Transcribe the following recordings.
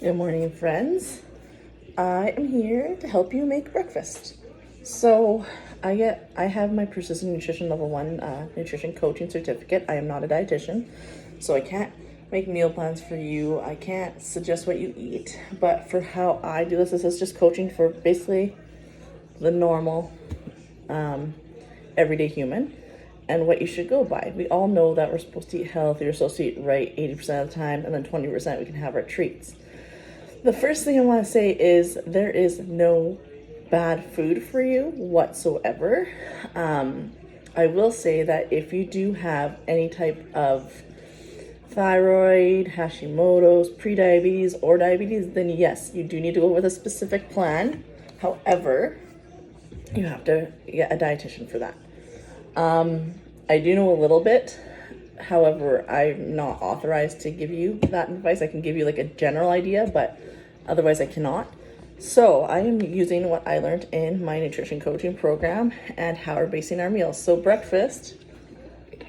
Good morning, friends. I am here to help you make breakfast. So I have my Precision Nutrition Level 1 nutrition coaching certificate. I am not a dietitian, so I can't make meal plans for you. I can't suggest what you eat, but for how I do this is just coaching for basically the normal everyday human and what you should go by. We all know that we're supposed to eat healthy, we're supposed to eat right 80% of the time, and then 20% we can have our treats. The first thing I want to say is there is no bad food for you whatsoever. I will say that if you do have any type of thyroid, Hashimoto's, prediabetes, or diabetes, then yes, you do need to go with a specific plan. However, you have to get a dietitian for that. I do know a little bit. However, I'm not authorized to give you that advice. I can give you like a general idea, but otherwise I cannot. So I am using what I learned in my nutrition coaching program and how we're basing our meals. So breakfast,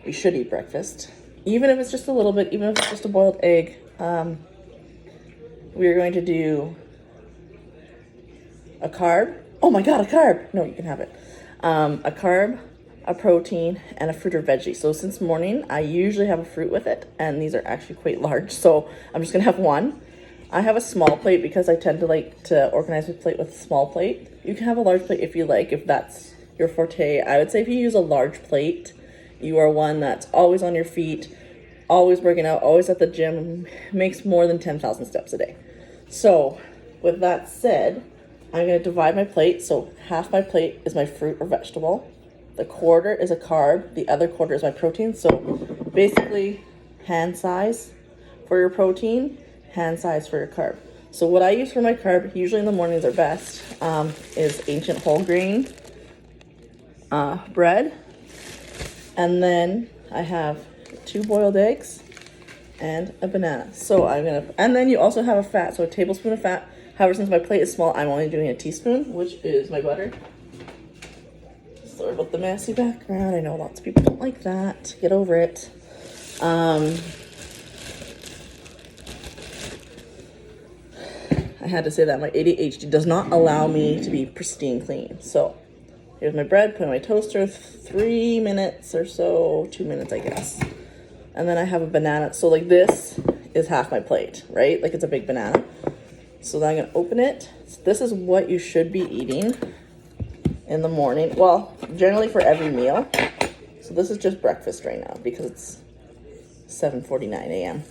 you should eat breakfast. Even if it's just a little bit, even if it's just a boiled egg, we're going to do a carb. Oh my God, a carb. No, you can have it. A carb, a protein, and a fruit or veggie. So since morning, I usually have a fruit with it, and these are actually quite large. So I'm just gonna have one. I have a small plate because I tend to like to organize my plate with a small plate. You can have a large plate if you like, if that's your forte. I would say if you use a large plate, you are one that's always on your feet, always working out, always at the gym, makes more than 10,000 steps a day. So with that said, I'm gonna divide my plate. So half my plate is my fruit or vegetable. The quarter is a carb. The other quarter is my protein. So basically hand size for your protein, hand size for your carb. So what I use for my carb, usually in the mornings are best, is ancient whole grain bread. And then I have 2 boiled eggs and a banana. So and then you also have a fat, so a tablespoon of fat. However, since my plate is small, I'm only doing a teaspoon, which is my butter. Sorry about the messy background. I know lots of people don't like that. Get over it. I had to say that my ADHD does not allow me to be pristine clean. So here's my bread, put in my toaster, 3 minutes or so, 2 minutes, I guess. And then I have a banana. So like this is half my plate, right? Like it's a big banana. So then I'm gonna open it. So this is what you should be eating in the morning. Well, generally for every meal. So this is just breakfast right now because it's 7:49 a.m.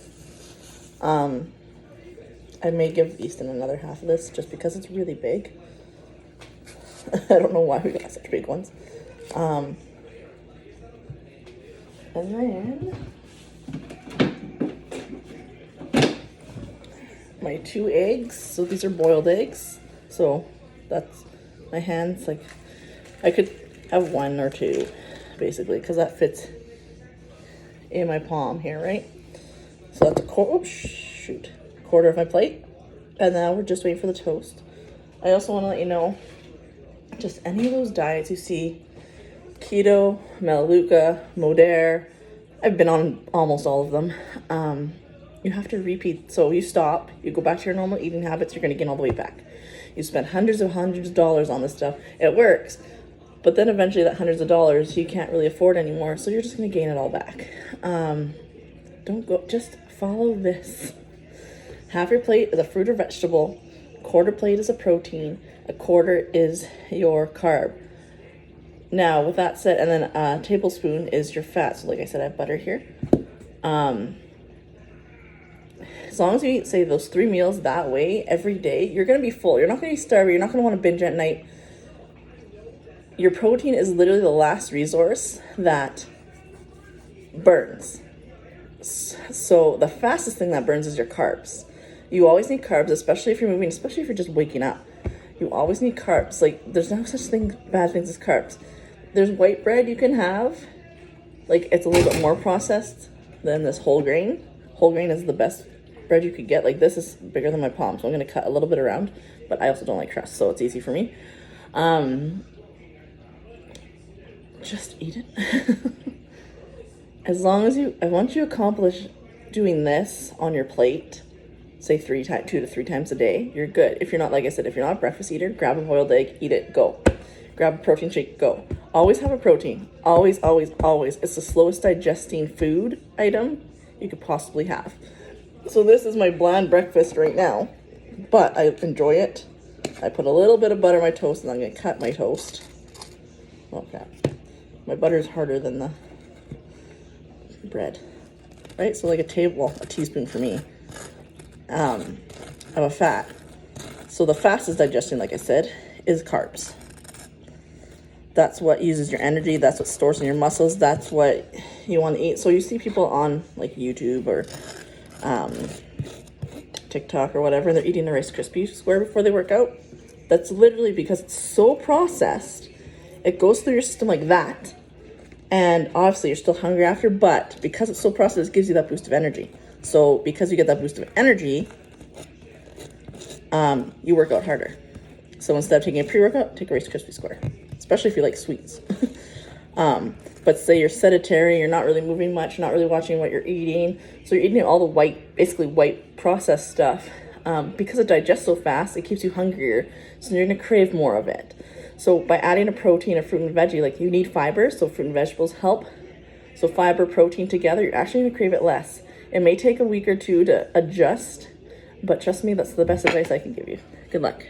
I may give Easton another half of this just because it's really big. I don't know why we got such big ones. And then my 2 eggs. So these are boiled eggs. So that's my hands. Like I could have 1 or 2 basically because that fits in my palm here, right? So that's a quarter of my plate. And now we're just waiting for the toast. I also want to let you know, just any of those diets you see, keto, Melaleuca, Modere, I've been on almost all of them. You have to repeat. So you stop, you go back to your normal eating habits, you're going to gain all the way back. You spend hundreds of dollars on this stuff. It works. But then eventually that hundreds of dollars you can't really afford anymore. So you're just going to gain it all back. Just follow this. Half your plate is a fruit or vegetable. Quarter plate is a protein. A quarter is your carb. Now, with that said, and then a tablespoon is your fat. So like I said, I have butter here. As long as you eat, say, those 3 meals that way every day, you're going to be full. You're not going to be starving. You're not going to want to binge at night. Your protein is literally the last resource that burns. So the fastest thing that burns is your carbs. You always need carbs, especially if you're moving, especially if you're just waking up. You always need carbs. Like, there's no such thing, bad things as carbs. There's white bread you can have. Like, it's a little bit more processed than this whole grain. Whole grain is the best bread you could get. Like, this is bigger than my palm, so I'm going to cut a little bit around. But I also don't like crust, so it's easy for me. Just eat it. As long as once you accomplish doing this on your plate, say 2 to 3 times a day, you're good. If you're not, like I said, if you're not a breakfast eater, grab a boiled egg, eat it, go. Grab a protein shake, go. Always have a protein. Always, always, always. It's the slowest digesting food item you could possibly have. So this is my bland breakfast right now, but I enjoy it. I put a little bit of butter on my toast, and I'm going to cut my toast. Okay. My butter is harder than the bread, right? So like a teaspoon for me of a fat. So the fastest digestion, like I said, is carbs. That's what uses your energy. That's what stores in your muscles. That's what you want to eat. So you see people on like YouTube or TikTok or whatever, and they're eating a Rice Krispie square before they work out. That's literally because it's so processed. It goes through your system like that. And obviously you're still hungry after, but because it's so processed, it gives you that boost of energy. So because you get that boost of energy, you work out harder. So instead of taking a pre-workout, take a Rice Krispie square, especially if you like sweets. But say you're sedentary, you're not really moving much, not really watching what you're eating. So you're eating all the white, basically white processed stuff. Because it digests so fast, it keeps you hungrier. So you're gonna crave more of it. So by adding a protein, a fruit and veggie, like you need fiber, so fruit and vegetables help. So fiber, protein together, you're actually gonna crave it less. It may take a week or two to adjust, but trust me, that's the best advice I can give you. Good luck.